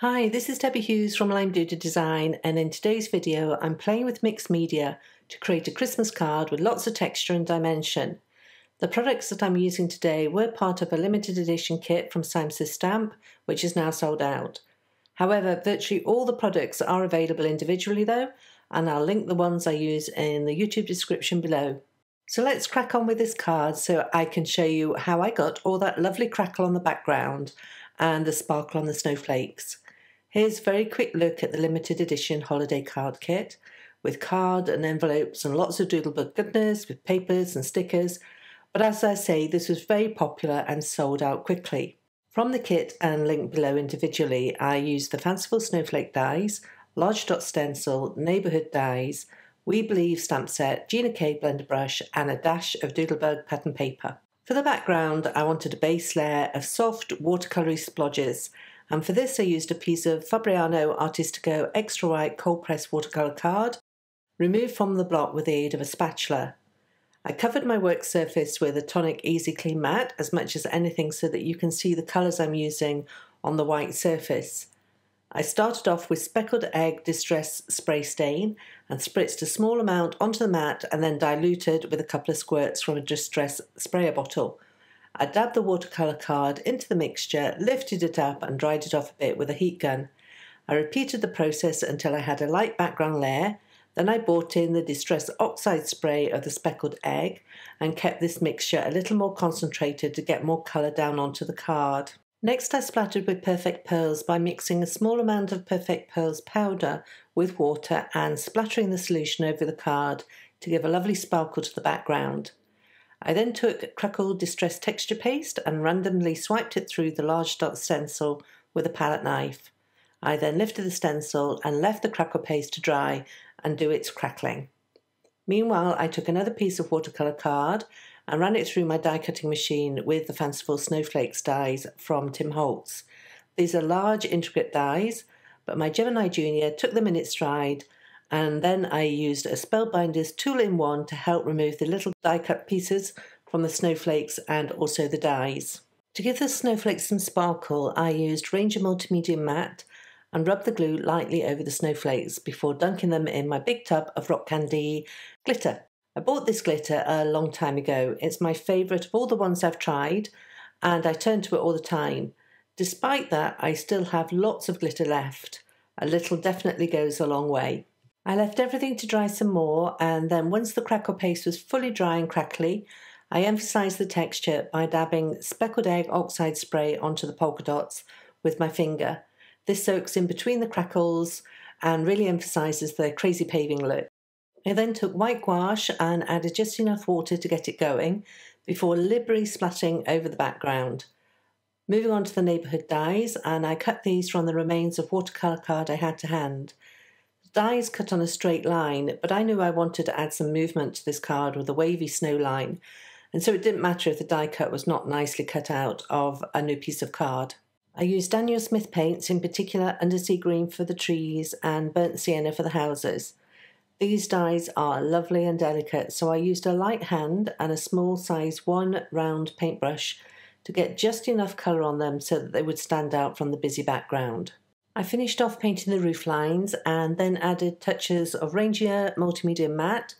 Hi, this is Debbie Hughes from Lime Doodle Design, and in today's video I'm playing with mixed media to create a Christmas card with lots of texture and dimension. The products that I'm using today were part of a limited edition kit from SSS Stamp, which is now sold out. However, virtually all the products are available individually though, and I'll link the ones I use in the YouTube description below. So let's crack on with this card so I can show you how I got all that lovely crackle on the background and the sparkle on the snowflakes. Here's a very quick look at the limited edition holiday card kit with card and envelopes and lots of Doodlebug goodness with papers and stickers, but as I say, this was very popular and sold out quickly. From the kit and linked below individually, I used the Fanciful Snowflake dies, Large Dot Stencil, Neighbourhood dies, We Believe stamp set, Gina K blender brush and a dash of Doodlebug pattern paper. For the background, I wanted a base layer of soft watercolory splodges, and for this I used a piece of Fabriano Artistico Extra White Cold-Pressed watercolour card, removed from the block with the aid of a spatula. I covered my work surface with a tonic Easy Clean matte as much as anything so that you can see the colours I'm using on the white surface. I started off with Speckled Egg Distress Spray Stain and spritzed a small amount onto the mat and then diluted with a couple of squirts from a Distress sprayer bottle. I dabbed the watercolour card into the mixture, lifted it up and dried it off a bit with a heat gun. I repeated the process until I had a light background layer. Then I brought in the Distress Oxide spray of the Speckled Egg and kept this mixture a little more concentrated to get more colour down onto the card. Next I splattered with Perfect Pearls by mixing a small amount of Perfect Pearls powder with water and splattering the solution over the card to give a lovely sparkle to the background. I then took CRACKLE Distress Texture Paste and randomly swiped it through the large dot stencil with a palette knife. I then lifted the stencil and left the CRACKLE paste to dry and do its crackling. Meanwhile, I took another piece of watercolour card and ran it through my die cutting machine with the Fanciful Snowflakes dies from Holtz. These are large intricate dies, but my Gemini Junior took them in its stride, and then I used a Spellbinders TOOL N ONE to help remove the little die cut pieces from the snowflakes and also the dies. To give the snowflakes some sparkle, I used Ranger Multimedia Matte and rubbed the glue lightly over the snowflakes before dunking them in my big tub of rock candy glitter. I bought this glitter a long time ago. It's my favourite of all the ones I've tried, and I turn to it all the time. Despite that, I still have lots of glitter left. A little definitely goes a long way. I left everything to dry some more, and then once the CRACKLE paste was fully dry and crackly, I emphasised the texture by dabbing Speckled Egg Oxide spray onto the polka dots with my finger. This soaks in between the crackles and really emphasises the crazy paving look. I then took white gouache and added just enough water to get it going before liberally splattering over the background. Moving on to the Neighbourhood dies, and I cut these from the remains of watercolour card I had to hand. The dies cut on a straight line, but I knew I wanted to add some movement to this card with a wavy snow line, and so it didn't matter if the die cut was not nicely cut out of a new piece of card. I used Daniel Smith paints, in particular Undersea Green for the trees and Burnt Sienna for the houses. These dies are lovely and delicate, so I used a light hand and a small size 1 round paintbrush to get just enough colour on them so that they would stand out from the busy background. I finished off painting the roof lines and then added touches of Ranger Multimedia Matte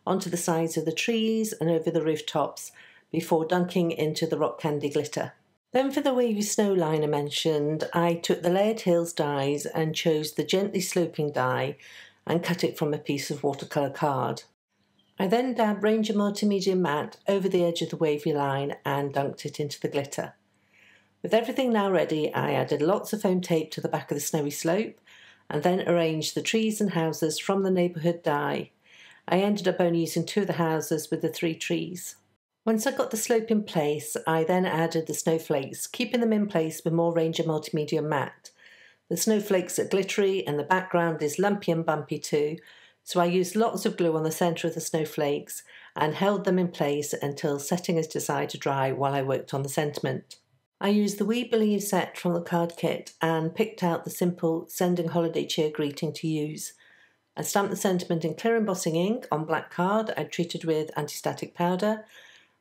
onto the sides of the trees and over the rooftops before dunking into the rock candy glitter. Then for the wavy snow line I mentioned, I took the Layered Hills dies and chose the Gently Sloping die and cut it from a piece of watercolour card. I then dabbed Ranger Multimedia Matte over the edge of the wavy line and dunked it into the glitter. With everything now ready, I added lots of foam tape to the back of the snowy slope and then arranged the trees and houses from the Neighbourhood die. I ended up only using 2 of the houses with the 3 trees. Once I got the slope in place, I then added the snowflakes, keeping them in place with more Ranger Multimedia Matte. The snowflakes are glittery and the background is lumpy and bumpy too, so I used lots of glue on the centre of the snowflakes and held them in place until setting is desired to dry while I worked on the sentiment. I used the We Believe set from the card kit and picked out the simple Sending Holiday Cheer greeting to use. I stamped the sentiment in Clear Embossing Ink on black card I treated with anti-static powder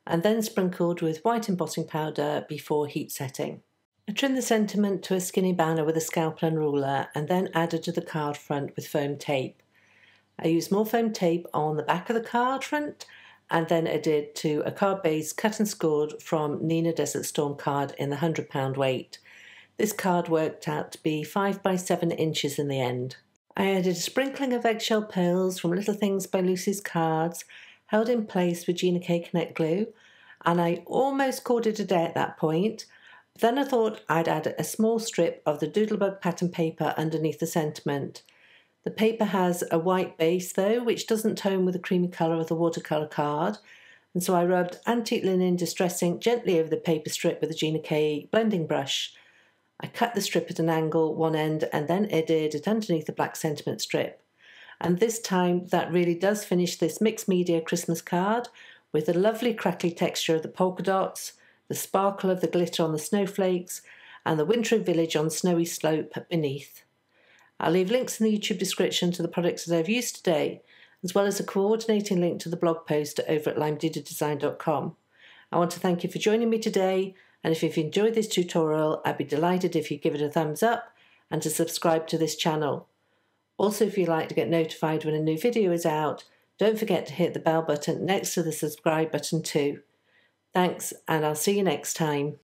and then sprinkled with white embossing powder before heat setting. I trimmed the sentiment to a skinny banner with a scalpel and ruler and then added to the card front with foam tape. I used more foam tape on the back of the card front and then added to a card base cut and scored from Neenah Desert Storm card in the £100 weight. This card worked out to be 5 by 7 inches in the end. I added a sprinkling of eggshell pearls from Little Things by Lucy's cards, held in place with Gina K Connect glue, and I almost called it a day at that point. But then I thought I'd add a small strip of the Doodlebug pattern paper underneath the sentiment. The paper has a white base though, which doesn't tone with the creamy colour of the watercolour card, and so I rubbed antique linen distress ink gently over the paper strip with a Gina K blending brush. I cut the strip at an angle, one end, and then adhered it underneath the black sentiment strip. And this time that really does finish this mixed media Christmas card with the lovely crackly texture of the polka dots, the sparkle of the glitter on the snowflakes, and the wintry village on snowy slope beneath. I'll leave links in the YouTube description to the products that I've used today, as well as a coordinating link to the blog post over at limedudadesign.com. I want to thank you for joining me today, and if you've enjoyed this tutorial, I'd be delighted if you give it a thumbs up and to subscribe to this channel. Also, if you'd like to get notified when a new video is out, don't forget to hit the bell button next to the subscribe button too. Thanks, and I'll see you next time.